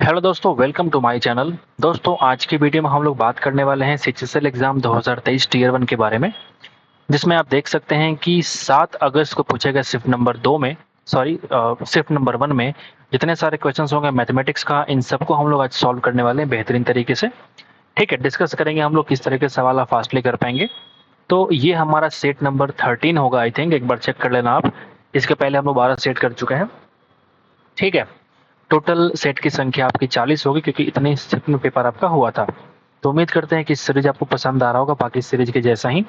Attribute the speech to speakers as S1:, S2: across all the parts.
S1: Hello दोस्तों, welcome to my channel. दोस्तों, आज की वीडियो में हम लोग बात करने वाले हैं सीएचएसएल एग्ज़ाम 2023 टीयर 1 के बारे में, जिसमें आप देख सकते हैं कि 7 अगस्त को पूछे गए शिफ्ट नंबर 2 में शिफ्ट नंबर 1 में जितने सारे क्वेश्चंस होंगे मैथमेटिक्स का, इन सबको हम लोग आज सॉल्व करने वाले हैं बेहतरीन तरीके से। ठीक है, डिस्कस करेंगे हम लोग किस तरह के सवाल आप फास्टली कर पाएंगे। तो ये हमारा सेट नंबर 13 होगा आई थिंक, एक बार चेक कर लेना आप। इसके पहले हम लोग 12 सेट कर चुके हैं। ठीक है, टोटल सेट की संख्या आपकी 40 होगी क्योंकि इतने सेट में पेपर आपका हुआ था। तो उम्मीद करते हैं कि इस सीरीज आपको पसंद आ रहा होगा बाकी सीरीज के जैसा ही।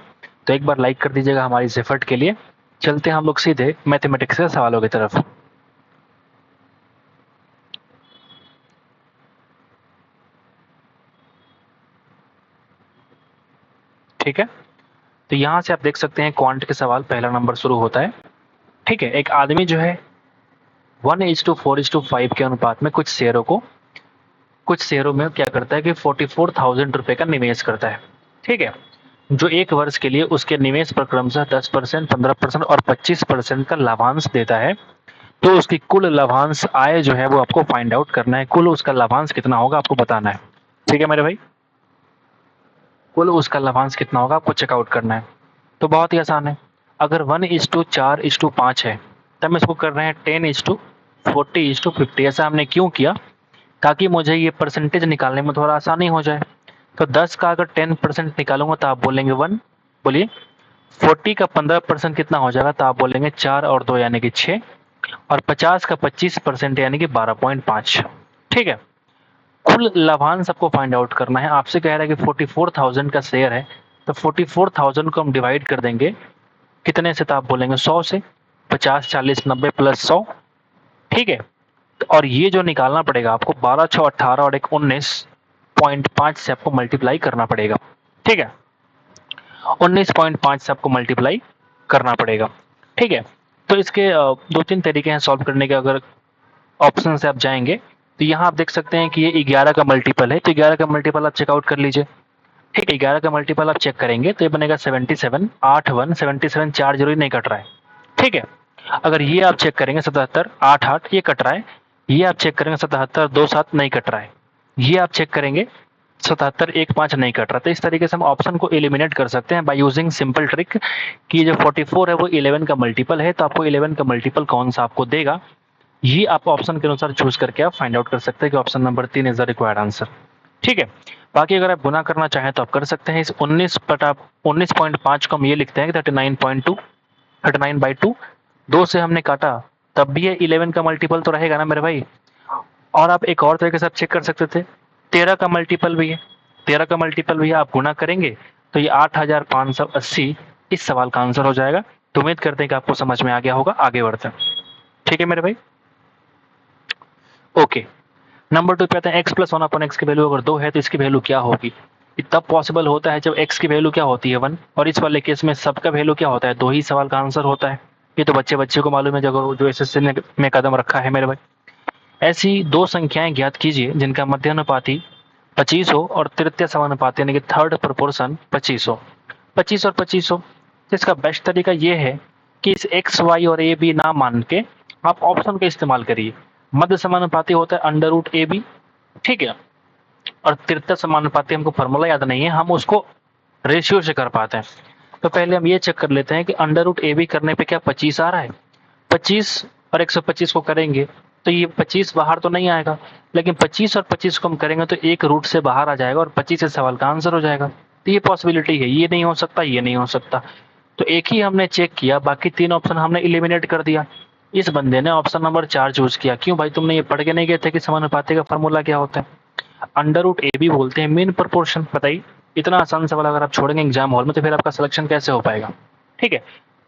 S1: तो एक बार लाइक कर दीजिएगा हमारी इस एफर्ट के लिए। चलते हैं हम लोग सीधे मैथमेटिक्स के सवालों की तरफ। ठीक है, तो यहाँ से आप देख सकते हैं क्वांट के सवाल, पहला नंबर शुरू होता है। ठीक है, एक आदमी जो है 1:4:5 के अनुपात में कुछ शेयरों में क्या करता है कि 44,000 रुपए का निवेश करता है। ठीक है, जो एक वर्ष के लिए उसके निवेश पर क्रमशः 10%, 15% और 25% का लाभांश देता है। तो उसकी कुल लाभांश आय जो है वो आपको फाइंड आउट करना है। कुल उसका लाभांश कितना होगा आपको बताना है। ठीक है मेरे भाई, कुल उसका लाभांश कितना होगा आपको चेकआउट करना है। तो बहुत ही आसान है। अगर 1:4:5 है तब हम इसको कर रहे हैं 10:40:50। ऐसा हमने क्यों किया? ताकि मुझे ये परसेंटेज निकालने में थोड़ा आसानी हो जाए। तो 10 का अगर 10% निकालूंगा तो आप बोलेंगे 1। बोलिए, 40 का 15% कितना हो जाएगा? तो आप बोलेंगे 4 और 2 यानी कि 6। और 50 का 25% यानी कि 12.5। ठीक है, कुल लाभांश आपको फाइंड आउट करना है। आपसे कह रहा है कि 44,000 का शेयर है, तो 44,000 को हम डिवाइड कर देंगे कितने से? तो आप बोलेंगे 100 से। 50, 40, 90 प्लस 100। ठीक है, और ये जो निकालना पड़ेगा आपको 12, 6, 18 और 19.5 से आपको मल्टीप्लाई करना पड़ेगा। ठीक है, 19.5 से आपको मल्टीप्लाई करना पड़ेगा। ठीक है, तो इसके 2-3 तरीके हैं सॉल्व करने के। अगर ऑप्शन से आप जाएंगे तो यहाँ आप देख सकते हैं कि ये 11 का मल्टीपल है, तो 11 का मल्टीपल आप चेकआउट कर लीजिए। ठीक है, 11 का मल्टीपल आप चेक करेंगे तो ये बनेगा 77, 8 1 77, 4 0 नहीं कट रहा है। ठीक है, अगर ये आप चेक करेंगे 77, 8 8 ये कट रहा है। ये आप चेक करेंगे 77, 2 7 नहीं कट रहा है। ये आप चेक करेंगे 77, 1 5 नहीं कट रहा। तो इस तरीके से हम ऑप्शन को एलिमिनेट कर सकते हैं बाय यूजिंग सिंपल ट्रिक कि जो 44 है वो 11 का मल्टीपल है, तो आपको 11 का मल्टीपल कौन सा आपको देगा, ये आप ऑप्शन के अनुसार चूज करके आप फाइंड आउट कर सकते हैं कि option number 3 is the required answer. ठीक है, बाकी अगर आप गुना करना चाहें तो आप कर सकते हैं। इस 19.5 को हम ये लिखते हैं कि 39.2, 39/2। 2 से हमने काटा तब भी ये 11 का मल्टीपल तो रहेगा ना मेरे भाई। और आप एक और तरीके से आप चेक कर सकते थे, 13 का मल्टीपल भी है। 13 का मल्टीपल भी आप गुना करेंगे तो ये 8,580 इस सवाल का आंसर हो जाएगा। तो उम्मीद करते हैं कि आपको समझ में आ गया होगा। आगे बढ़ते हैं। ठीक है मेरे भाई, ओके। नंबर 2 पे आते हैं, एक्स प्लस 1/x की वैल्यू अगर 2 है तो इसकी वैल्यू क्या होगी? ये तब पॉसिबल होता है जब x की वैल्यू क्या होती है 1, और इस वाले केस में सबका वैल्यू क्या होता है 2 ही सवाल का आंसर होता है। ये तो बच्चे बच्चे को मालूम है जो एसएससी ने में कदम रखा है मेरे भाई। ऐसी दो संख्याएं ज्ञात कीजिए जिनका मध्यानुपाती 25 हो और तृतीय समानुपाती यानी कि थर्ड प्रोपोर्शन 25 हो। 25 और 25 हो, तो इसका बेस्ट तरीका ये है कि इस एक्स वाई और ए बी ना मान के आप ऑप्शन का इस्तेमाल करिए। मध्य समानुपाती होता है √AB। ठीक है, और तृतीय समानुपाती हमको फॉर्मूला याद नहीं है, हम उसको रेशियो से कर पाते हैं। तो पहले हम ये चेक कर लेते हैं कि √AB करने पे क्या 25 आ रहा है। 25 और 125 को करेंगे तो ये 25 बाहर तो नहीं आएगा, लेकिन 25 और 25 को हम करेंगे तो एक रूट से बाहर आ जाएगा और 25 इस सवाल का आंसर हो जाएगा। तो ये पॉसिबिलिटी है, ये नहीं हो सकता, ये नहीं हो सकता। तो एक ही हमने चेक किया, बाकी 3 ऑप्शन हमने इलिमिनेट कर दिया। इस बंदे ने ऑप्शन नंबर 4 चूज किया। क्यों भाई, तुमने ये पढ़ के नहीं गए थे कि समानुपाती का फॉर्मूला क्या होता है? √AB बोलते हैं मीन प्रपोर्शन। बताइए, इतना आसान सवाल अगर आप छोड़ेंगे एग्जाम हॉल में तो फिर आपका सिलेक्शन कैसे हो पाएगा? ठीक है,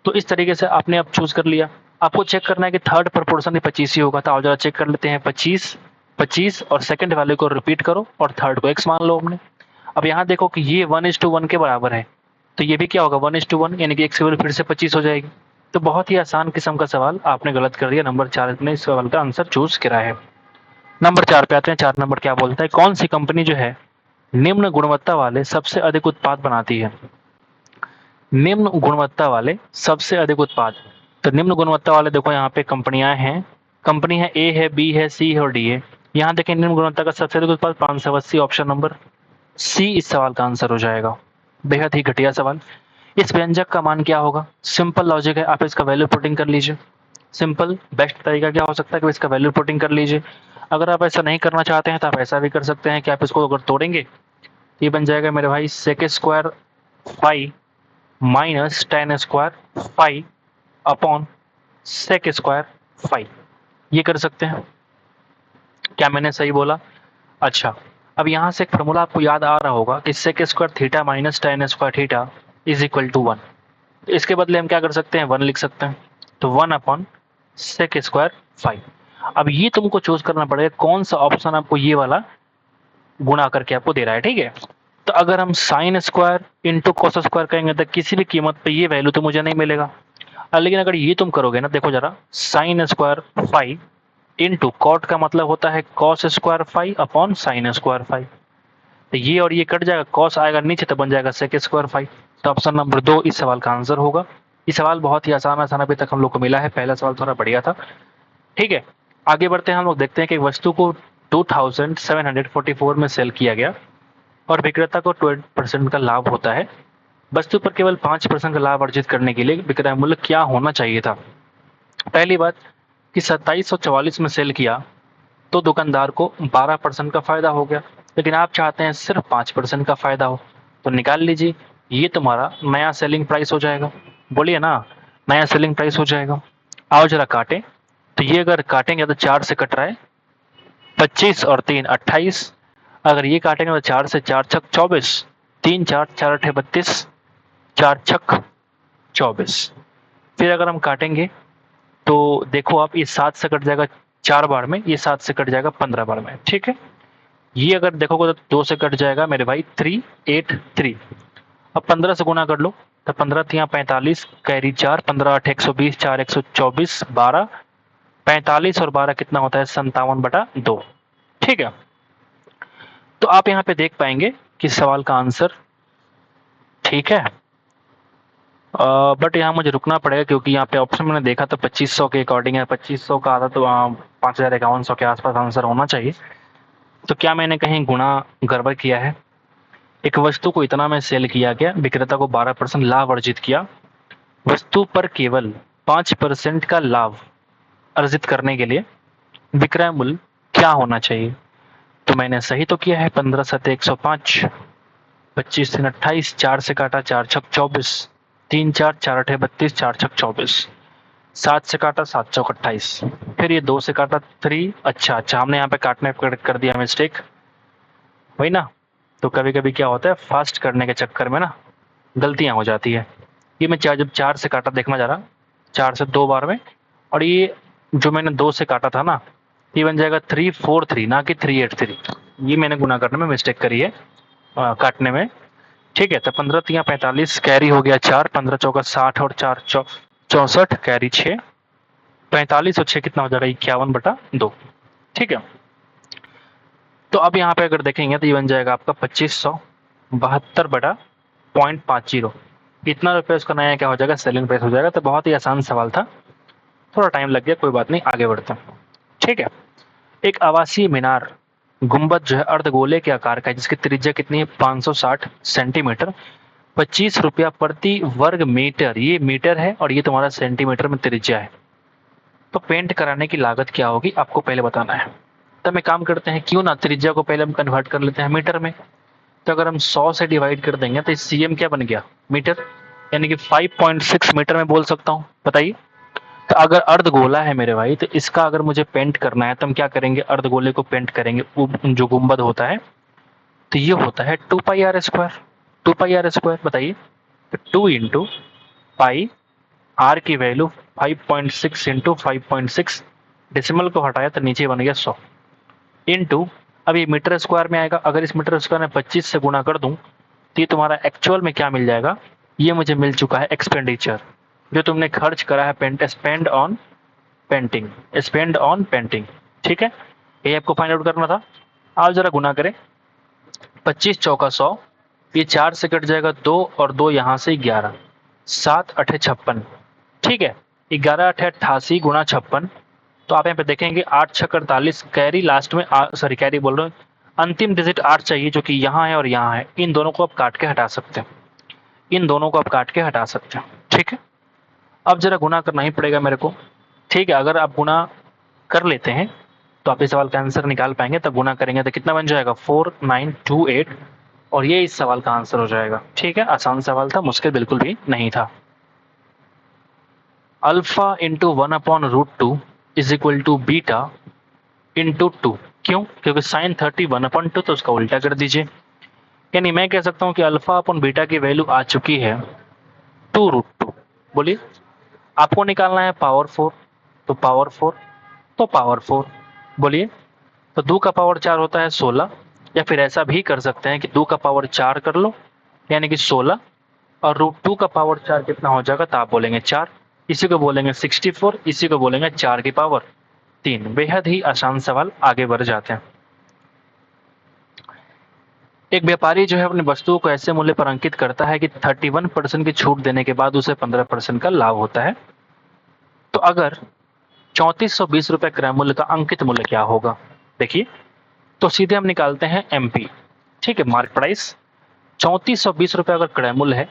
S1: तो इस तरीके से आपने अब चूज कर लिया। आपको चेक करना है कि थर्ड प्रोपोर्शन भी 25 ही होगा। तो आओ जरा चेक कर लेते हैं। 25, 25 और सेकंड वैल्यू को रिपीट करो और थर्ड को x मान लो हमने। अब यहाँ देखो कि ये 1:1 के बराबर है, तो ये भी क्या होगा 1:1 यानी कि x की वैल्यू फिर से 25 हो जाएगी। तो बहुत ही आसान किस्म का सवाल आपने गलत कर दिया। नंबर 4 ने इस सवाल का आंसर चूज करा है। नंबर 4 पे आते हैं। 4 नंबर क्या बोलता है, कौन सी कंपनी जो है निम्न गुणवत्ता वाले सबसे अधिक उत्पाद बनाती है? निम्न गुणवत्ता वाले सबसे अधिक उत्पाद। तो निम्न गुणवत्ता वाले देखो यहाँ पे कंपनियां हैं। कंपनी है, ए है, बी है, सी है और डी है। यहाँ देखें निम्न गुणवत्ता का सबसे अधिक उत्पाद 580, ऑप्शन नंबर सी इस सवाल का आंसर हो जाएगा। बेहद ही घटिया सवाल। इस व्यंजक का मान क्या होगा? सिंपल लॉजिक है, आप इसका वैल्यू पुटिंग कर लीजिए। सिंपल बेस्ट तरीका क्या हो सकता है कि इसका वैल्यू पुटिंग कर लीजिए। अगर आप ऐसा नहीं करना चाहते हैं तो आप ऐसा भी कर सकते हैं कि आप इसको अगर तोड़ेंगे तो ये बन जाएगा मेरे भाई sec square five minus tan square five upon sec square five. ये कर सकते हैं। क्या मैंने सही बोला? अच्छा, अब यहाँ से एक फॉर्मूला आपको याद आ रहा होगा कि sec square theta minus tan square theta is equal to 1। इसके बदले हम क्या कर सकते हैं? 1 लिख सकते हैं। तो 1 अपॉन सेक स्क्वायर फाइव। अब ये तुमको चूज करना पड़ेगा कौन सा ऑप्शन आपको ये वाला गुणा करके आपको दे रहा है, ठीक है। तो अगर हम sine square into cos square कहेंगे तो किसी भी कीमत पे ये वैल्यू तो मुझे नहीं मिलेगा। लेकिन अगर ये तुम करोगे ना, देखो जरा, sine square five into cot का मतलब होता है cos square five upon sine square five. तो ये और ये कट जाएगा, कॉस आएगा नीचे तो बन जाएगा सेक स्क्वायर फाइव। तो ऑप्शन नंबर 2 इस सवाल का आंसर होगा। ये सवाल बहुत ही आसान अभी तक हम लोग को मिला है। पहला सवाल थोड़ा बढ़िया था, ठीक है। आगे बढ़ते हैं, हम लोग देखते हैं कि वस्तु को 2744 में सेल किया गया और विक्रेता को 12% का लाभ होता है। वस्तु पर केवल 5% का लाभ अर्जित करने के लिए विक्रय मूल्य क्या होना चाहिए था? पहली बात कि 2744 में सेल किया तो दुकानदार को 12% का फायदा हो गया, लेकिन आप चाहते हैं सिर्फ 5% का फायदा हो, तो निकाल लीजिए। ये तुम्हारा नया सेलिंग प्राइस हो जाएगा। बोलिए ना, नया सेलिंग प्राइस हो जाएगा। आओ जरा काटें। तो ये अगर काटेंगे तो 4 से कट रहा है 25 और 3 28। अगर ये काटेंगे तो 4 से 4 छक 24, 3 4 4 अठे 32, 4 छक 24। फिर अगर हम काटेंगे तो देखो आप, ये 7 से कट जाएगा 4 बार में, ये 7 से कट जाएगा 15 बार में, ठीक है। ये अगर देखोगे तो 2 से कट जाएगा मेरे भाई 3 8 3। अब 15 से गुना कर लो तो 15 तिया 45 कैरी 4, 15 8 120, 4 124, 12 45 और 12 कितना होता है? 57/2, ठीक है। तो आप यहाँ पे देख पाएंगे कि सवाल का आंसर ठीक है, बट यहाँ मुझे रुकना पड़ेगा क्योंकि यहाँ पे ऑप्शन मैंने देखा तो 2500 के अकॉर्डिंग है। 2500 का आता तो 5051 के आसपास आंसर होना चाहिए। तो क्या मैंने कहीं गुणा गड़बड़ किया है? एक वस्तु को इतना में सेल किया गया, विक्रेता को 12% लाभ अर्जित किया। वस्तु पर केवल 5% का लाभ अर्जित करने के लिए विक्रय मूल्य क्या होना चाहिए? तो मैंने सही तो किया है। 15 सत्ते 105, 25 3 28, 4 से काटा 4 छक 24, 3 4 4 अठे 32, 4 छक 24, 7 से काटा 7 चौक 28, फिर ये 2 से काटा 3। अच्छा हमने यहाँ पे काटने कर दिया मिस्टेक, वही ना। तो कभी कभी क्या होता है, फास्ट करने के चक्कर में ना गलतियां हो जाती है। ये मैं जब 4 से काटा देखना जा रहा, 4 से 2 बार में, और ये जो मैंने 2 से काटा था ना, ये बन जाएगा 343 ना कि 383। ये मैंने गुना करने में मिस्टेक करी है, काटने में, ठीक है। तो 15 तिया 45 कैरी हो गया 4, 15 चौका 60 और 4 64 कैरी 6, 45 और 6 कितना हो जाएगा? 51/2, ठीक है। तो अब यहाँ पे अगर देखेंगे तो ये बन जाएगा आपका 2572/0.50। इतना रुपये उसका नया क्या हो जाएगा? सेलिंग प्राइस हो जाएगा। तो बहुत ही आसान सवाल था, थोड़ा टाइम लग गया, कोई बात नहीं, आगे बढ़ते हैं, ठीक है। एक आवासीय मीनार गुंबद जो है अर्धगोले के आकार का है, जिसकी त्रिज्या कितनी है? 560 सेंटीमीटर। 25 रुपया प्रति वर्ग मीटर, ये मीटर है और ये तुम्हारा सेंटीमीटर में त्रिज्या है। तो पेंट कराने की लागत क्या होगी आपको पहले बताना है। तो हम एक काम करते हैं, क्यों ना त्रिज्या को पहले हम कन्वर्ट कर लेते हैं मीटर में। तो अगर हम 100 से डिवाइड कर देंगे तो सीएम क्या बन गया? मीटर, यानी कि 5.6 मीटर में बोल सकता हूँ, बताइए। तो अगर अर्धगोला है मेरे भाई, तो इसका अगर मुझे पेंट करना है तो हम क्या करेंगे? अर्धगोले को पेंट करेंगे, जो गुंबद होता है तो ये होता है 2πr²। 2πr², बताइए। तो 2 इंटू पाई, आर की वैल्यू 5.6 इंटू 5.6, डेसिमल को हटाया तो नीचे बन गया 100, इंटू, अब ये मीटर स्क्वायर में आएगा। अगर इस मीटर स्क्वायर में 25 से गुना कर दूं तो ये तुम्हारा एक्चुअल में क्या मिल जाएगा? ये मुझे मिल चुका है एक्सपेंडिचर, जो तुमने खर्च करा है spend on painting, spend on painting, ठीक है। ये आपको फाइंड आउट करना था। आप जरा गुना करें, 25 चौका 100, ये 4 से कट जाएगा 2 और 2 यहाँ से 11, 7 8 56, ठीक है। 11 8 88 गुना 56, तो आप यहाँ पे देखेंगे 8 छक्का 48, कैरी लास्ट में सॉरी कैरी बोल रहा हूँ, अंतिम डिजिट 8 चाहिए जो कि यहाँ है और यहाँ है। इन दोनों को आप काट के हटा सकते हैं, इन दोनों को आप काट के हटा सकते हैं। ठीक है, अब जरा गुना करना ही पड़ेगा मेरे को। ठीक है, अगर आप गुना कर लेते हैं तो आप इस सवाल का आंसर निकाल पाएंगे। तब गुना करेंगे तो कितना बन जाएगा 4928, और ये इस सवाल का आंसर हो जाएगा। ठीक है, आसान सवाल था, मुश्किल बिल्कुल भी नहीं था। Alpha into 1/√2 is equal to beta into 2। क्यों? क्योंकि साइन 30 1/2, तो उसका उल्टा कर दीजिए। यानी मैं कह सकता हूँ कि अल्फा अपन बीटा की वैल्यू आ चुकी है 2√2। बोलिए, आपको निकालना है पावर 4, तो पावर 4 तो पावर 4। बोलिए, तो 2 का पावर 4 होता है 16, या फिर ऐसा भी कर सकते हैं कि 2 का पावर 4 कर लो यानी कि 16, और √2 का पावर 4 कितना हो जाएगा, तो आप बोलेंगे 4, इसी को बोलेंगे 64, इसी को बोलेंगे 4 की पावर 3। बेहद ही आसान सवाल, आगे बढ़ जाते हैं। एक व्यापारी जो है अपनी वस्तुओं को ऐसे मूल्य पर अंकित करता है कि 31% की छूट देने के बाद उसे 15% का लाभ होता है। तो अगर 3420 रुपए क्रय मूल्य का अंकित मूल्य क्या होगा? देखिए, तो सीधे हम निकालते हैं एमपी। ठीक है, मार्क प्राइस 3420 रुपए अगर क्रय मूल्य है,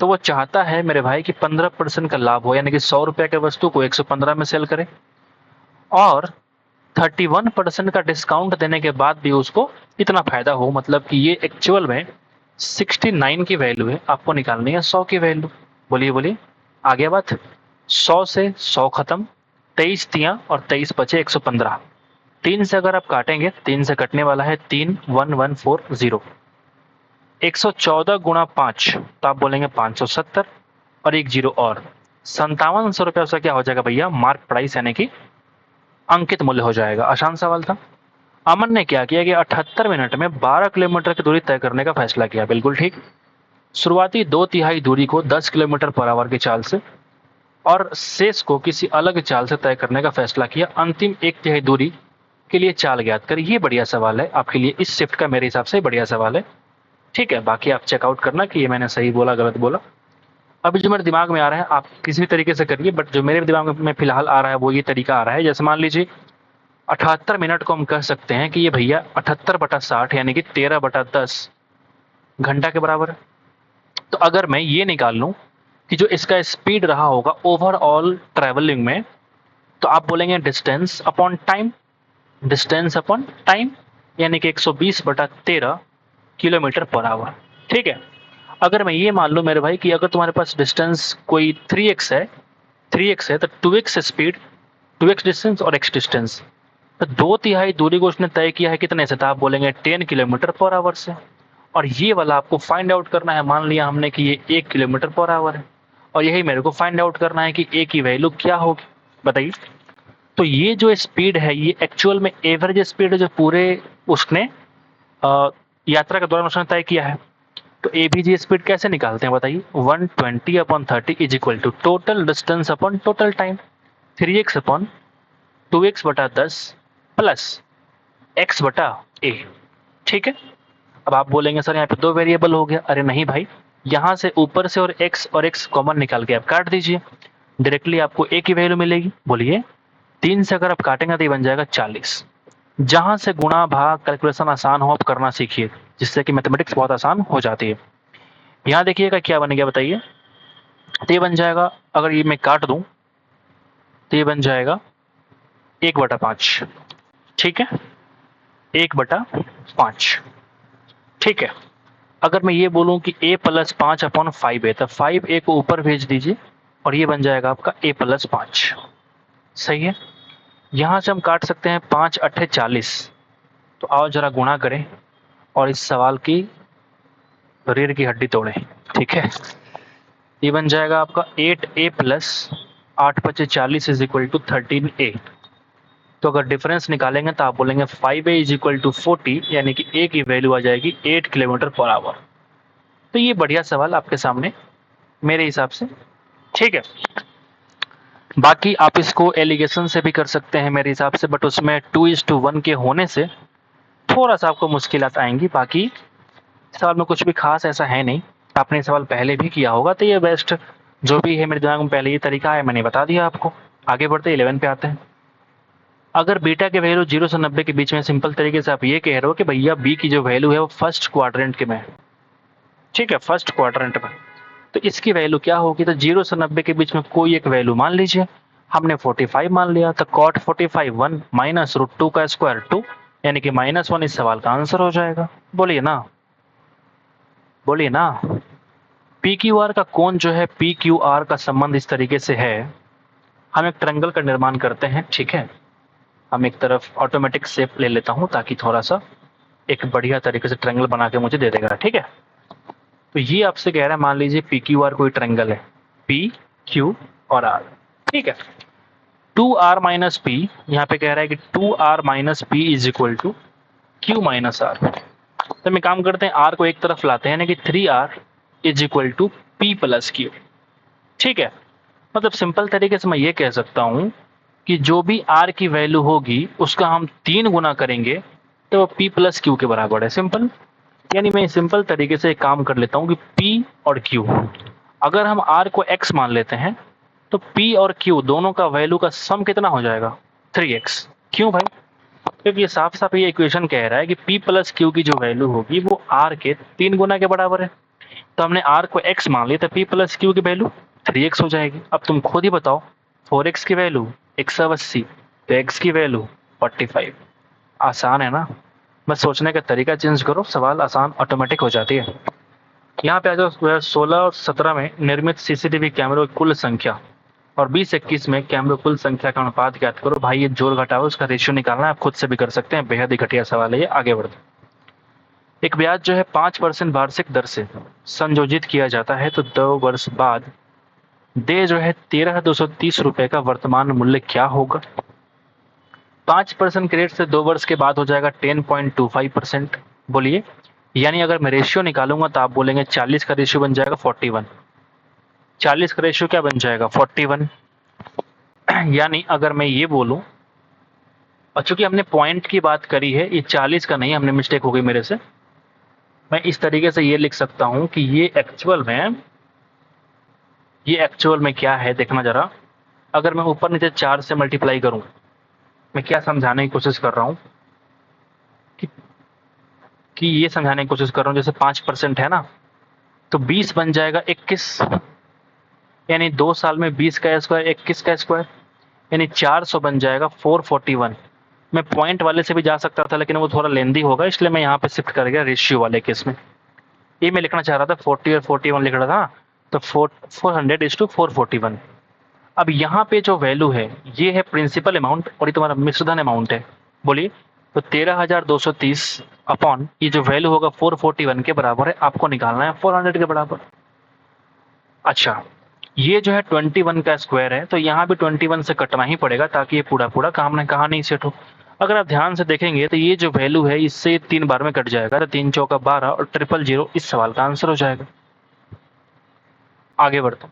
S1: तो वो चाहता है मेरे भाई कि 15% का लाभ हो, यानी कि 100 रुपए के वस्तु को 115 में सेल करे, और 31% का डिस्काउंट देने के बाद भी उसको इतना फायदा हो। मतलब कि ये एक्चुअल में 69 की वैल्यू है, आपको निकालनी है 100 की वैल्यू। बोलिए बोलिए, आ गया बात? 100 से 100 खत्म, 23 तियां और 23 बचे 115। 3 से अगर आप काटेंगे, 3 से कटने वाला है 31140, 114 गुणा 5, तो आप बोलेंगे 570, और एक जीरो और 5700 रुपया उसका क्या हो जाएगा भैया? मार्क प्राइस, यानी कि अंकित मूल्य हो जाएगा। आसान सवाल था। अमन ने क्या किया कि 78 मिनट में 12 किलोमीटर की दूरी तय करने का फैसला किया। बिल्कुल ठीक। शुरुआती 2/3 दूरी को 10 किलोमीटर पर आवर की चाल से और शेष को किसी अलग चाल से तय करने का फैसला किया। अंतिम 1/3 दूरी के लिए चाल ज्ञात करें। ये बढ़िया सवाल है आपके लिए, इस शिफ्ट का मेरे हिसाब से बढ़िया सवाल है। ठीक है, बाकी आप चेकआउट करना कि ये मैंने सही बोला गलत बोला। अभी जो मेरे दिमाग में आ रहा है आप किसी भी तरीके से करिए, बट जो मेरे दिमाग में फिलहाल आ रहा है वो ये तरीका आ रहा है। जैसे मान लीजिए 78 मिनट को हम कह सकते हैं कि ये भैया 78/60 यानी कि 13/10 घंटा के बराबर है। तो अगर मैं ये निकाल लूं कि जो इसका स्पीड रहा होगा ओवरऑल ट्रैवलिंग में, तो आप बोलेंगे distance upon time, distance upon time, यानी कि 120/13 किलोमीटर पर आवर। ठीक है, अगर मैं ये मान लूं मेरे भाई कि अगर तुम्हारे पास डिस्टेंस कोई 3x है, 3x है, तो 2x स्पीड, 2x डिस्टेंस और x डिस्टेंस, तो 2/3 दूरी को उसने तय किया है कितने से, तो आप बोलेंगे 10 किलोमीटर पर आवर से। और ये वाला आपको फाइंड आउट करना है। मान लिया हमने कि ये 1 किलोमीटर पर आवर है, और यही मेरे को फाइंड आउट करना है कि a की वैल्यू क्या होगी, बताइए। तो ये जो स्पीड है ये एक्चुअल में एवरेज स्पीड है जो पूरे उसने यात्रा के दौरान उसने तय किया है। तो एबीजी स्पीड कैसे निकालते हैं बताइए? 120/30 is equal to total distance upon total time, 3x upon 2x/10 plus x/a। ठीक है, अब आप बोलेंगे सर यहाँ पे 2 वेरिएबल हो गया। अरे नहीं भाई, यहाँ से ऊपर से और x कॉमन निकाल के आप काट दीजिए, डायरेक्टली आपको a की वैल्यू मिलेगी। बोलिए, 3 से अगर आप काटेंगे तो ये बन जाएगा 40। जहां से गुणा भाग कैलकुलेशन आसान हो आप करना सीखिए, जिससे कि मैथमेटिक्स बहुत आसान हो जाती है। यहाँ देखिएगा क्या बन गया बताइए? तो ये बन जाएगा, अगर ये मैं काट दूं तो ये बन जाएगा 1/5। ठीक है, 1/5। ठीक है, अगर मैं ये बोलूं कि a + 5/5 है, तो 5a को ऊपर भेज दीजिए और ये बन जाएगा आपका a + 5। सही है, यहां से हम काट सकते हैं 5 8 40। तो आओ जरा गुणा करें और इस सवाल की रीढ़ की हड्डी तोड़ें। ठीक है, ये बन जाएगा आपका 8a + 8 × 5 = 40 is equal to 13a। तो अगर डिफरेंस निकालेंगे तो आप बोलेंगे 5a इज इक्वल टू 40, यानी कि a की वैल्यू आ जाएगी 8 किलोमीटर पर आवर। तो ये बढ़िया सवाल आपके सामने मेरे हिसाब से। ठीक है, बाकी आप इसको एलिगेशन से भी कर सकते हैं मेरे हिसाब से, बट उसमें 2:1 के होने से थोड़ा सा आपको मुश्किलात आएंगी। बाकी सवाल में कुछ भी खास ऐसा है नहीं, आपने सवाल पहले भी किया होगा, तो ये बेस्ट जो भी है मेरे दिमाग में पहले ये तरीका है मैंने बता दिया आपको। आगे बढ़ते 11 पे आते हैं। अगर बीटा के वैल्यू 0 से 90 के बीच में, सिंपल तरीके से आप ये कह रहे हो कि भैया बी की जो वैल्यू है वो फर्स्ट क्वाड्रेंट के में है, ठीक है, फर्स्ट क्वाड्रेंट में, तो इसकी वैल्यू क्या होगी? तो 0 से 90 के बीच में कोई एक वैल्यू मान लीजिए, हमने 45 मान लिया, तो cot 45 1 माइनस रूट 2 का स्क्वायर 2, यानी कि -1 इस सवाल का आंसर हो जाएगा। बोलिए ना, बोलिए ना। पी क्यू आर का कोण जो है, पी क्यू आर का संबंध इस तरीके से है, हम एक ट्रायंगल का निर्माण करते हैं, ठीक है, हम एक तरफ ऑटोमेटिक शेप ले लेता हूं ताकि थोड़ा सा एक बढ़िया तरीके से ट्रायंगल बना के मुझे दे देगा, ठीक है। तो ये आपसे कह रहा है, मान लीजिए पी क्यू आर कोई ट्रायंगल है, पी क्यू और आर, ठीक है। 2r माइनस पी, यहाँ पे कह रहा है कि 2r minus P is equal to Q minus R. तो हम काम करते हैं, r को एक तरफ लाते हैं, यानी कि 3r is equal to P plus Q, ठीक है। मतलब सिंपल तरीके से मैं ये कह सकता हूं कि जो भी r की वैल्यू होगी उसका हम 3 गुना करेंगे तो वो p प्लस क्यू के बराबर है, सिंपल। यानी मैं सिंपल तरीके से एक काम कर लेता हूं कि p और q, अगर हम r को x मान लेते हैं तो p और q दोनों का वैल्यू का सम कितना हो जाएगा? 3x। क्यों भाई? क्योंकि ये साफ साफ ये इक्वेशन कह रहा है कि p प्लस क्यू की जो वैल्यू होगी वो r के 3 गुना के बराबर है। तो हमने r को x मान लिया, तो p प्लस क्यू की वैल्यू 3x हो जाएगी। अब तुम खुद ही बताओ, 4x की वैल्यू 180, तो x की वैल्यू 45। आसान है ना? बस सोचने का तरीका चेंज करो, सवाल आसान ऑटोमेटिक हो जाती है। यहाँ पे आ जाओ, 2016 और 17 में निर्मित सीसीटीवी कैमरों की कुल संख्या और 2021 में कैमरों कुल संख्या का अनुपात ज्ञात करो। भाई ये जोड़ घटाओ, उसका रेशियो निकालना है, आप खुद से भी कर सकते हैं, बेहद ही घटिया सवाल है ये। आगे बढ़ते, एक ब्याज जो है 5% वार्षिक दर से संयोजित किया जाता है, तो 2 वर्ष बाद दे जो है 13,230 रुपए का वर्तमान मूल्य क्या होगा? 5% के रेट से 2 वर्ष के बाद हो जाएगा 10.25%। बोलिए, यानी अगर मैं रेशियो निकालूंगा तो आप बोलेंगे 40 का रेशियो बन जाएगा 41। 40 का रेशियो क्या बन जाएगा? 41। यानी अगर मैं ये बोलूं, और चूंकि हमने पॉइंट की बात करी है, ये 40 का नहीं, हमने मिस्टेक हो गई मेरे से, मैं इस तरीके से ये लिख सकता हूं कि ये एक्चुअल में क्या है, देखना जरा। अगर मैं ऊपर नीचे 4 से मल्टीप्लाई करूं, मैं क्या समझाने की कोशिश कर रहा हूं कि, ये समझाने की कोशिश कर रहा हूं, जैसे 5% है ना, तो 20 बन जाएगा 21, यानी 2 साल में 20 का स्क्वायर 21 का स्क्वायर, यानी 400 बन जाएगा 441। मैं पॉइंट वाले से भी जा सकता था, लेकिन वो थोड़ा लेंदी होगा, इसलिए मैं यहाँ पे शिफ्ट कर गया रेशियो वाले केस में। ये मैं लिखना चाह रहा था, 40 और 41 लिख रहा था, तो 400:441। अब यहाँ पे जो वैल्यू है ये है प्रिंसिपल अमाउंट और ये तुम्हारा मिश्रधन अमाउंट है। बोलिए, तो 13,230 अपॉन ये जो वैल्यू होगा 441 के बराबर है, आपको निकालना है 400 के बराबर। अच्छा, ये जो है 21 का स्क्वायर है, तो यहाँ भी 21 से कटना ही पड़ेगा ताकि ये पूरा पूरा काम ने कहा नहीं सेट हो। अगर आप ध्यान से देखेंगे तो ये जो वैल्यू है इससे 3 बार में कट जाएगा, तो 3 चौका 12 और 000 इस सवाल का आंसर हो जाएगा। आगे बढ़ते,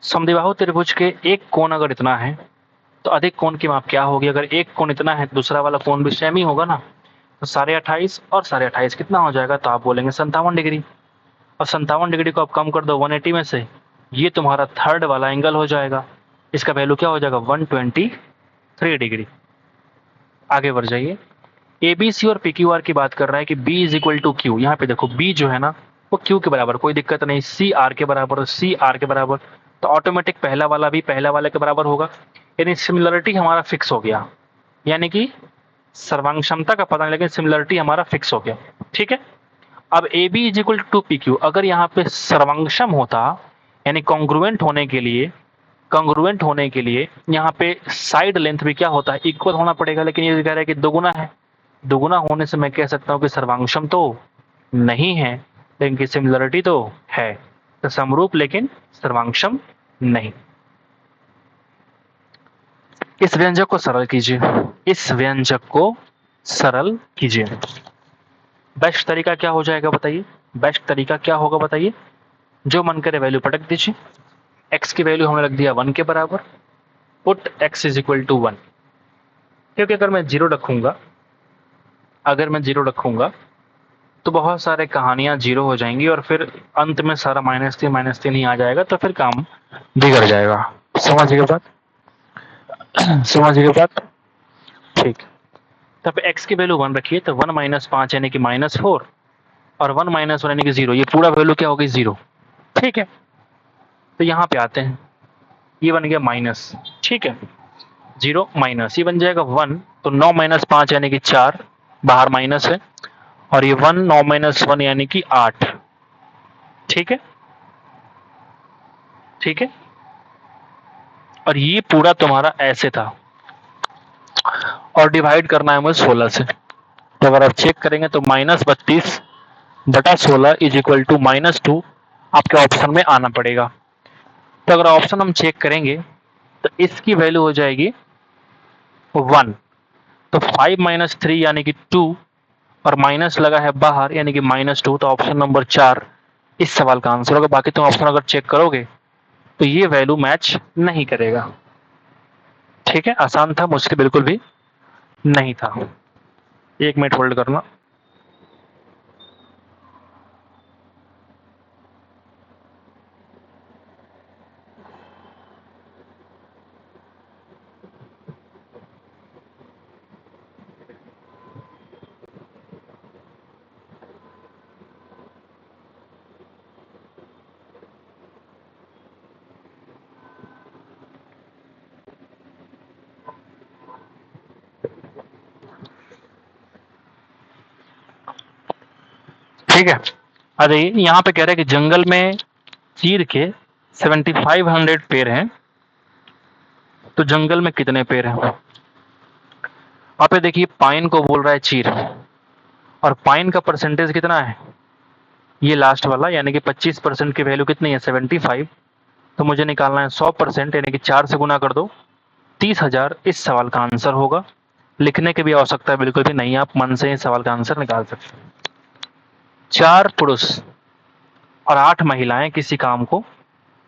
S1: समद्विबाहु त्रिभुज के एक कोण अगर इतना है तो अधिक कोण की माप क्या होगी? अगर एक कोण इतना है, दूसरा वाला कोण भी सेम ही होगा ना, तो 28.5 और 28.5 कितना हो जाएगा? तो आप बोलेंगे 57 डिग्री। और 57 डिग्री को आप कम कर दो 180 में से, ये तुम्हारा थर्ड वाला एंगल हो जाएगा, इसका वैल्यू क्या हो जाएगा? 123 डिग्री। आगे बढ़ जाइए, एबीसी और पीक्यूआर की बात कर रहा है कि B is equal to Q. यहाँ पे देखो बी जो है ना वो क्यू के बराबर, कोई दिक्कत नहीं, सी आर के बराबर, सी आर के बराबर, तो ऑटोमेटिक पहला वाला भी पहला वाले के बराबर होगा, यानी सिमिलरिटी हमारा फिक्स हो गया, यानी कि सर्वांग क्षमता का पता नहीं लेकिन सिमिलरिटी हमारा फिक्स हो गया, ठीक है। अब A B is equal to P Q, अगर यहाँ पे सर्वांगक्षम होता, यानी कॉन्ग्रुएंट होने के लिए यहाँ पे साइड लेंथ भी क्या होता है? इक्वल होना पड़ेगा, लेकिन ये कह रहा है कि दोगुना है। दोगुना होने से मैं कह सकता हूँ कि सर्वांगक्षम तो नहीं है, लेकिन सिमिलरिटी तो है, तो समरूप लेकिन सर्वांगक्षम नहीं। इस व्यंजक को सरल कीजिए, इस व्यंजक को सरल कीजिए। बेस्ट तरीका क्या हो जाएगा बताइए? बेस्ट तरीका क्या होगा बताइए? जो मन करे वैल्यू पटक दीजिए। x की वैल्यू हमने रख दिया 1 के बराबर, put x is equal to 1, क्योंकि अगर मैं जीरो रखूंगा तो बहुत सारे कहानियां जीरो हो जाएंगी और फिर अंत में सारा -3 ही आ जाएगा, तो फिर काम बिगड़ जाएगा। समझिए बात? समझिए बात? ठीक, तब x की वैल्यू 1 रखिए तो 1 माइनस 5 यानी कि -4 और 1 माइनस 1 यानी कि 0, ये पूरा वैल्यू क्या होगी 0। ठीक है, तो यहाँ पे आते हैं, ये बन गया माइनस, ठीक है, 0 माइनस ये बन जाएगा 1, तो 9 माइनस 5 यानी कि 4, बाहर माइनस है, और ये 1 9 माइनस 1 यानी कि 8। ठीक है, ठीक है, और ये पूरा तुम्हारा ऐसे था और डिवाइड करना है मुझे 16 से। तो अगर आप चेक करेंगे तो -32/16 इज इक्वल टू -2 आपके ऑप्शन में आना पड़ेगा। तो अगर ऑप्शन हम चेक करेंगे तो इसकी वैल्यू हो जाएगी 1, तो 5 माइनस 3 यानी कि 2 और माइनस लगा है बाहर यानी कि -2, तो ऑप्शन नंबर 4 इस सवाल का आंसर होगा। बाकी तुम ऑप्शन अगर चेक करोगे तो ये वैल्यू मैच नहीं करेगा। ठीक है, आसान था, मुश्किल बिल्कुल भी नहीं था। 1 मिनट होल्ड करना। ठीक है, अरे यहाँ पे कह रहे हैं कि जंगल में चीर के 7500 पेड़ हैं, तो जंगल में कितने पेड़ हैं? आप ये देखिए, पाइन को बोल रहा है चीर, और पाइन का परसेंटेज कितना है, ये लास्ट वाला, यानी कि 25% की वैल्यू कितनी है 75, तो मुझे निकालना है 100%, यानी कि 4 से गुना कर दो, 30,000 इस सवाल का आंसर होगा। लिखने की भी आवश्यकता बिल्कुल भी नहीं है, आप मन से इस सवाल का आंसर निकाल सकते हैं। 4 पुरुष और 8 महिलाएं किसी काम को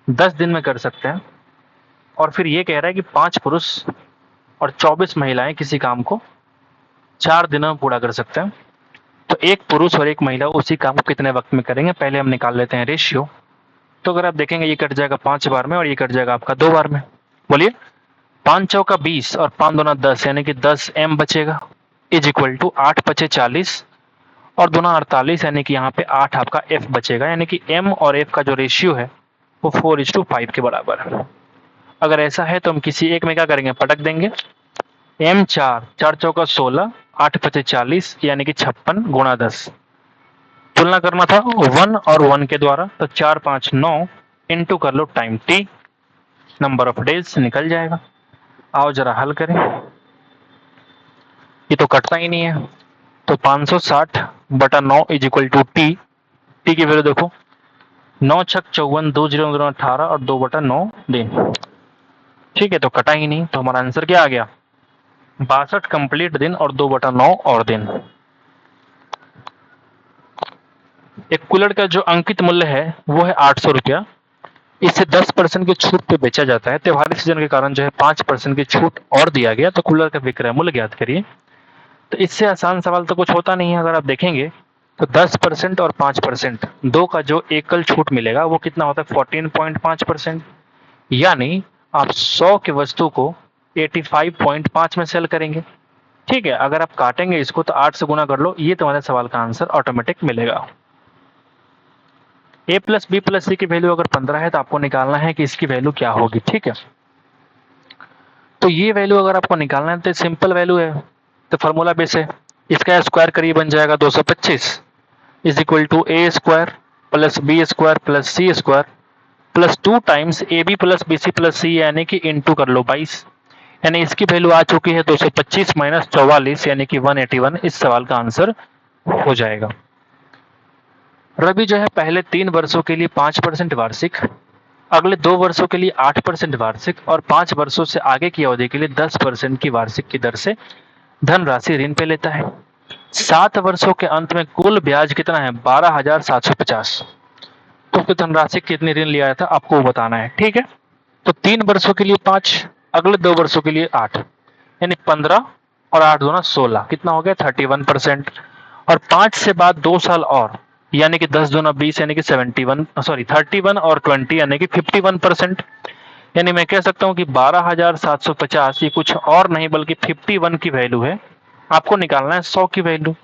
S1: 10 दिन में कर सकते हैं, और फिर ये कह रहा है कि 5 पुरुष और 24 महिलाएं किसी काम को 4 दिनों में पूरा कर सकते हैं। तो एक पुरुष और एक महिला उसी काम को कितने वक्त में करेंगे, पहले हम निकाल लेते हैं रेशियो। तो अगर आप देखेंगे ये कट जाएगा 5 बार में और ये कट जाएगा आपका 2 बार में। बोलिए, 5 चौका 20 और 5 दूना 10 यानी कि 10 m बचेगा, इज इक्वल टू 8 पचे 40 और दूना 48 यानी कि यहाँ पे 8 आपका f बचेगा, यानी कि m और f का जो रेशियो है वो 4:5 के बराबर है। अगर ऐसा है तो हम किसी एक में क्या करेंगे, पटक देंगे। m 4 4 चौका 16, 8 पचे 40 यानी कि 56 गुणा 10। तुलना करना था 1 और 1 के द्वारा, तो 4 5 9 इंटू कर लो time t, number of days निकल जाएगा। आओ जरा हल करें, ये तो कटता ही नहीं है। तो 560/9 is equal to T, T की वैल्यू देखो 9 छक 54, 2 0 2 18 और 2/9 दिन। ठीक है, तो कटा ही नहीं, तो हमारा आंसर क्या आ गया, 62 कंप्लीट दिन और 2/9 और दिन। एक कूलर का जो अंकित मूल्य है वो है 800 रुपया। इसे 10% की छूट पे बेचा जाता है। त्योहारी सीजन के कारण जो है 5% की छूट और दिया गया, तो कूलर का विक्रय मूल्य ज्ञात करिए। तो इससे आसान सवाल तो कुछ होता नहीं है। अगर आप देखेंगे तो 10% और 5%, दो का जो एकल छूट मिलेगा वो कितना होता है 14.5%, यानी आप 100 की वस्तु को 85.5 में सेल करेंगे। ठीक है, अगर आप काटेंगे इसको तो 8 से गुना कर लो, ये तुम्हारे सवाल का आंसर ऑटोमेटिक मिलेगा। a प्लस बी प्लस सी की वैल्यू अगर 15 है तो आपको निकालना है कि इसकी वैल्यू क्या होगी। ठीक है, तो ये वैल्यू अगर आपको निकालना है तो सिंपल वैल्यू है, तो फॉर्मूला बेस है, इसका स्क्वायर करिए, बन जाएगा 225 is equal to A square plus B square plus C square plus 2 times A B plus B C plus C, यानी कि इंटू कर लो 22, यानी इसकी वैल्यू आ चुकी है 225 माइनस 44 यानी कि 181। इस सवाल का आंसर हो जाएगा। रवि जो है पहले 3 वर्षों के लिए 5% वार्षिक, अगले 2 वर्षों के लिए 8% वार्षिक और 5 वर्षों से आगे की अवधि के लिए 10% की वार्षिक की दर से धनराशि ऋण पे लेता है। 7 वर्षों के अंत में कुल ब्याज कितना है 12,750। तो उसकी धनराशि कितनी ऋण लिया था आपको वो बताना है। ठीक है, तो 3 वर्षों के लिए 5, अगले 2 वर्षों के लिए 8, यानी 15 और 8 दूना 16, कितना हो गया 31%। और 5 से बाद 2 साल और, यानी कि 10 दूना 20 यानी कि 31 और 20 यानी कि 51%। यानी मैं कह सकता हूं कि 12,750 ये कुछ और नहीं बल्कि 51 की वैल्यू है। आपको निकालना है 100 की वैल्यू,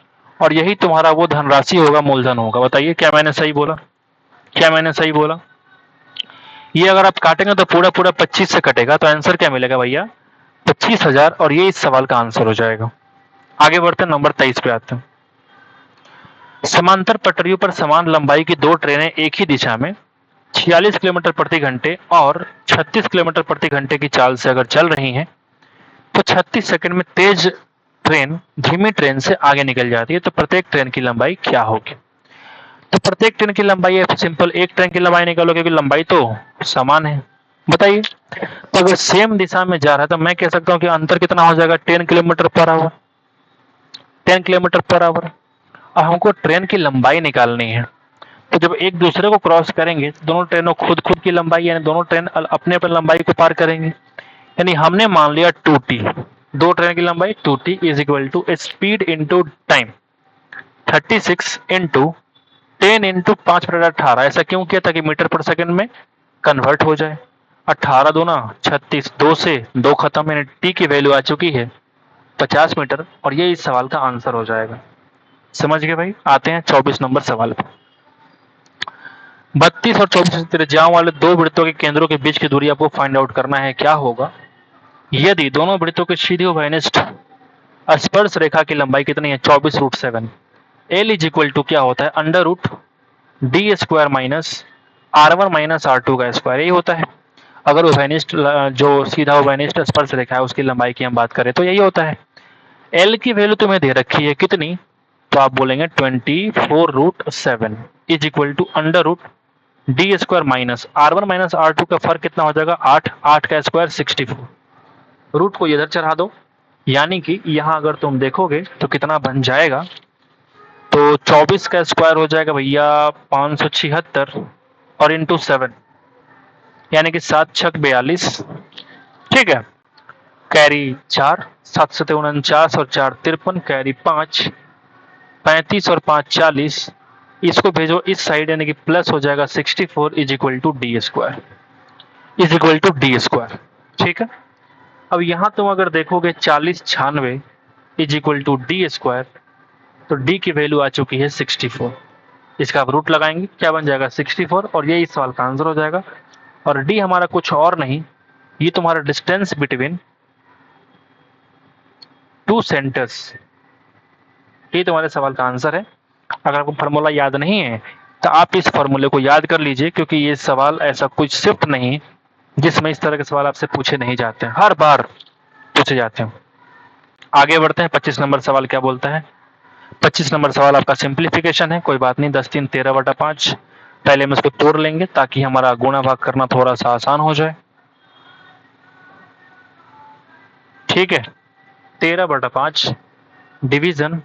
S1: और यही तुम्हारा वो धनराशि होगा, मूलधन होगा। बताइए क्या मैंने सही बोला, क्या मैंने सही बोला? ये अगर आप काटेंगे तो पूरा पूरा 25 से कटेगा, तो आंसर क्या मिलेगा भैया? 25,000, और ये इस सवाल का आंसर हो जाएगा। आगे बढ़ते हैं, नंबर 23 पे आते हैं। समांतर पटरियों पर समान लंबाई की दो ट्रेनें एक ही दिशा में 46 किलोमीटर प्रति घंटे और 36 किलोमीटर प्रति घंटे की चाल से अगर चल रही हैं, तो 36 सेकंड में तेज ट्रेन धीमी ट्रेन से आगे निकल जाती है, तो प्रत्येक ट्रेन की लंबाई क्या होगी? तो प्रत्येक ट्रेन की लंबाई है सिंपल, एक ट्रेन की लंबाई निकालो क्योंकि लंबाई तो समान है। बताइए, तो अगर सेम दिशा में जा रहा है तो मैं कह सकता हूं कि अंतर कितना हो जाएगा? 10 kilometre per hour, 10 kilometre per hour. अब हमको ट्रेन की लंबाई निकालनी है, तो जब एक दूसरे को क्रॉस करेंगे दोनों ट्रेनों खुद खुद की लंबाई, यानी दोनों ट्रेन अपने अपने लंबाई को पार करेंगे। यानी हमने मान लिया 2t, दो ट्रेन की लंबाई 2t is equal to speed into time 36 into 10 into 5/18। ऐसा क्यों किया? ताकि मीटर पर सेकंड में कन्वर्ट हो जाए। 18 दूना 36, 2 से 2 खत्म, यानी टी की वैल्यू आ चुकी है 50 मीटर, और ये इस सवाल का आंसर हो जाएगा। समझ गए भाई? आते हैं 24 नंबर सवाल पर। 32 और 24 त्रिज्याओं वाले दो वृत्तों के केंद्रों के बीच की दूरी आपको फाइंड आउट करना है। क्या होगा यदि दोनों वृत्तों के सीधे स्पर्श रेखा की लंबाई कितनी है? 24√7। एल इज इक्वल टू क्या होता है? Under root D square minus R1 minus R2 का स्क्वायर, यही होता है। अगर उभयनिष्ठ जो सीधा उभयनिष्ठ स्पर्श रेखा है उसकी लंबाई की हम बात करें तो यही होता है। एल की वैल्यू तुम्हें दे रखी है कितनी? तो आप बोलेंगे 24√7 is equal to under root D square minus R1 minus R2 का फर्क कितना हो जाएगा? 8, 8 का स्क्वायर 64। रूट को इधर चढ़ा दो, यानी कि यहां अगर तुम देखोगे तो कितना बन जाएगा? तो 24 का स्क्वायर हो जाएगा भैया 576 और इंटू 7, यानी कि 7 छक 42। ठीक है, कैरी 4, 7 सते 49 और 4 53, कैरी 5, 35 और 5 40। इसको भेजो इस साइड, यानी कि प्लस हो जाएगा 64 is equal to D square, is equal to D square. ठीक है, अब यहां तुम अगर देखोगे 40 96 is equal to D square, तो डी की वैल्यू आ चुकी है 64। इसका आप रूट लगाएंगे, क्या बन जाएगा? 64, और ये इस सवाल का आंसर हो जाएगा। और डी हमारा कुछ और नहीं, ये तुम्हारा डिस्टेंस बिटवीन टू सेंटर्स, ये तुम्हारे सवाल का आंसर है। अगर आपको फार्मूला याद नहीं है तो आप इस फार्मूले को याद कर लीजिए, क्योंकि ये सवाल ऐसा कुछ शिफ्ट नहीं जिसमें इस तरह के सवाल आपसे पूछे नहीं जाते हैं, हर बार पूछे जाते हैं। आगे बढ़ते हैं, 25 नंबर सवाल क्या बोलता है? 25 नंबर सवाल आपका सिंप्लीफिकेशन है, कोई बात नहीं। 10 3 13/5, पहले हम इसको तोड़ लेंगे ताकि हमारा गुणा भाग करना थोड़ा सा आसान हो जाए। ठीक है, 13/5 डिवीजन,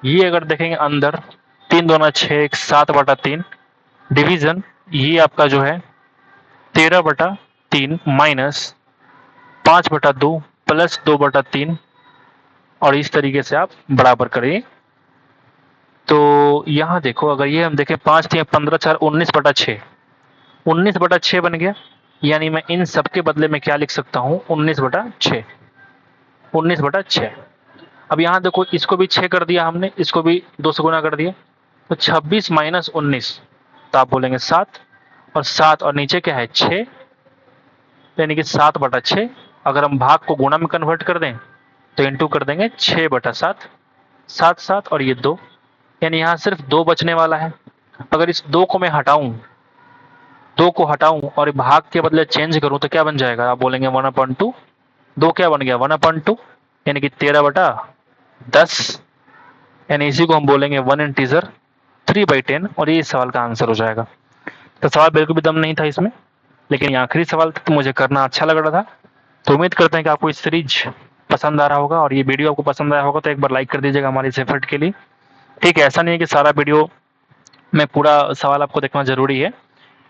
S1: ये अगर देखेंगे अंदर 3 दूना 6, 1 7/3 डिवीजन, ये आपका जो है 13/3 माइनस 5/2 प्लस 2/3, और इस तरीके से आप बराबर करिए। तो यहाँ देखो, अगर ये हम देखें 5 3 15 4 19/6, 19/6 बन गया। यानी मैं इन सब के बदले में क्या लिख सकता हूँ? 19/6, 19/6। अब यहाँ देखो, इसको भी 6 कर दिया हमने, इसको भी 2 से गुना कर दिया, तो 26 माइनस 19, तो आप बोलेंगे 7, और 7 और नीचे क्या है? 6, यानी कि 7/6। अगर हम भाग को गुणा में कन्वर्ट कर दें तो इंटू कर देंगे 6/7, 7 7 और ये 2, यानी यहाँ सिर्फ 2 बचने वाला है। अगर इस 2 को मैं हटाऊं, 2 को हटाऊं और भाग के बदले चेंज करूं तो क्या बन जाएगा? आप बोलेंगे 1/2। 2 क्या बन गया? 1/2, यानी कि 13/10, यानी इसी को हम बोलेंगे 1 इंटीजर 3/10, और ये इस सवाल का आंसर हो जाएगा। तो सवाल बिल्कुल भी दम नहीं था इसमें, लेकिन ये आखिरी सवाल तो मुझे करना अच्छा लग रहा था। तो उम्मीद करते हैं कि आपको इस सीरीज पसंद आ रहा होगा, और ये वीडियो आपको पसंद आया होगा तो एक बार लाइक कर दीजिएगा हमारे इस एफर्ट के लिए। ठीक है, ऐसा नहीं है कि सारा वीडियो में पूरा सवाल आपको देखना जरूरी है।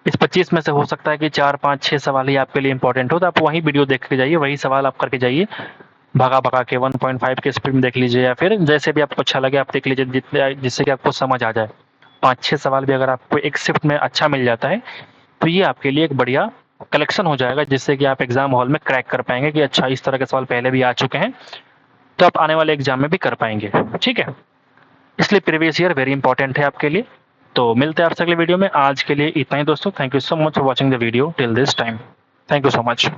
S1: इस 25 में से हो सकता है कि 4 5 6 सवाल ही आपके लिए इंपॉर्टेंट हो, तो आप वही वीडियो देख के जाइए, वही सवाल आप करके जाइए, भगा भगा के 1.5 के स्पीड में देख लीजिए, या फिर जैसे भी आपको अच्छा लगे आप देख लीजिए, जिससे कि आपको समझ आ जाए। 5 6 सवाल भी अगर आपको एक शिफ्ट में अच्छा मिल जाता है तो ये आपके लिए एक बढ़िया कलेक्शन हो जाएगा, जिससे कि आप एग्जाम हॉल में क्रैक कर पाएंगे कि अच्छा इस तरह के सवाल पहले भी आ चुके हैं, तो आप आने वाले एग्जाम में भी कर पाएंगे। ठीक है, इसलिए प्रीवियस ईयर वेरी इंपॉर्टेंट है आपके लिए। तो मिलते हैं आपसे अगले वीडियो में। आज के लिए इतना ही दोस्तों। Thank you so much for watching the video till this time. Thank you so much.